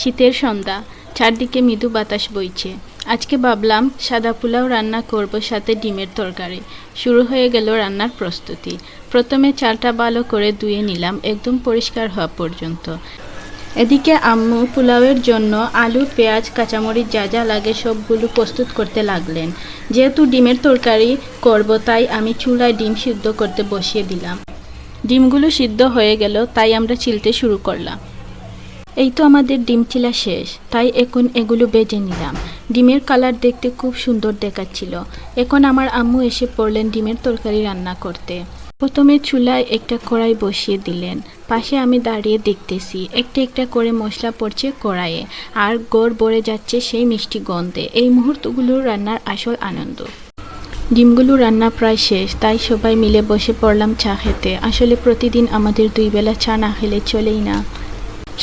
শীতের সন্ধ্যা, চারদিকে মৃদু বাতাস বইছে। আজকে ভাবলাম সাদা পোলাও রান্না করব, সাথে ডিমের তরকারি। শুরু হয়ে গেল রান্নার প্রস্তুতি। প্রথমে চালটা ভালো করে ধুয়ে নিলাম, একদম পরিষ্কার হওয়া পর্যন্ত। এদিকে আম্মু পোলাওয়ের জন্য আলু, পেঁয়াজ, কাঁচামরিচ যা যা লাগে সবগুলো প্রস্তুত করতে লাগলেন। যেহেতু ডিমের তরকারি করব, তাই আমি চুলায় ডিম সিদ্ধ করতে বসিয়ে দিলাম। ডিমগুলো সিদ্ধ হয়ে গেল, তাই আমরা চিলতে শুরু করলাম। এই তো আমাদের ডিম চিলা শেষ, তাই এখন এগুলো ভেজে নিলাম। ডিমের কালার দেখতে খুব সুন্দর দেখাচ্ছিল। এখন আমার আম্মু এসে পড়লেন ডিমের তরকারি রান্না করতে। প্রথমে চুলায় একটা কড়াই বসিয়ে দিলেন। পাশে আমি দাঁড়িয়ে দেখতেছি একটা একটা করে মশলা পড়ছে কড়াইয়ে, আর গড় ভরে যাচ্ছে সেই মিষ্টি গন্ধে। এই মুহূর্তগুলো রান্নার আসল আনন্দ। ডিমগুলো রান্না প্রায় শেষ, তাই সবাই মিলে বসে পড়লাম চা খেতে। আসলে প্রতিদিন আমাদের 2 বেলা চা না খেলে চলেই না।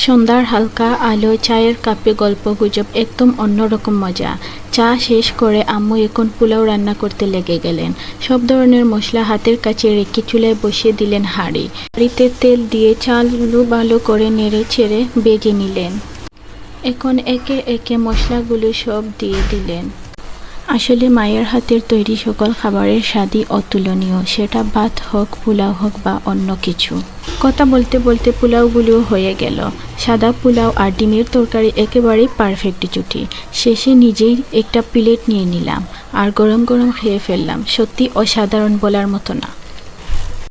সন্ধ্যার হালকা আলোয় চায়ের কাপে গল্পগুজব, একদম অন্যরকম মজা। চা শেষ করে আম্মু এখন পোলাও রান্না করতে লেগে গেলেন। সব ধরনের মশলা হাতের কাছে রেখে চুলায় বসিয়ে দিলেন হাঁড়িতে তেল দিয়ে চালগুলো ভালো করে নেড়ে ছেড়ে ভেজে নিলেন। এখন একে একে মশলাগুলো সব দিয়ে দিলেন। আসলে মায়ের হাতের তৈরি সকল খাবারের স্বাদই অতুলনীয়, সেটা ভাত হোক, পোলাও হোক বা অন্য কিছু। কথা বলতে বলতে পোলাওগুলো হয়ে গেল। সাদা পোলাও আর ডিমের তরকারি একেবারেই পারফেক্ট জুটি। শেষে নিজেই একটা প্লেট নিয়ে নিলাম আর গরম গরম খেয়ে ফেললাম। সত্যি অসাধারণ, বলার মতো না।